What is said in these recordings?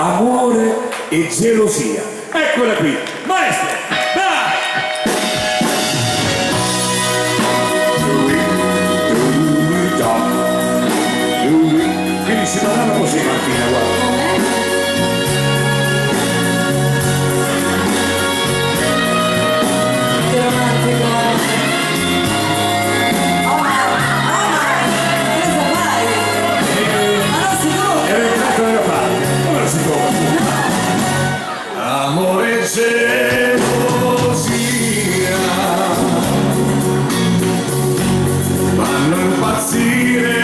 amore e gelosia. Eccola qui, maestro, dai! Quindi si parlava così, Martina, guarda. Che romantico. Cosa fai? Ma non si trova. Era entrato nella parte, come non si trova? Amore e gelosia fanno impazzire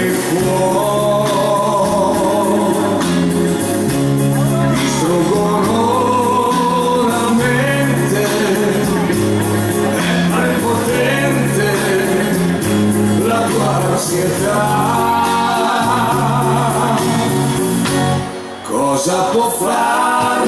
il cuore, distruggono la mente, è prepotente la tua ansietà. Cosa può far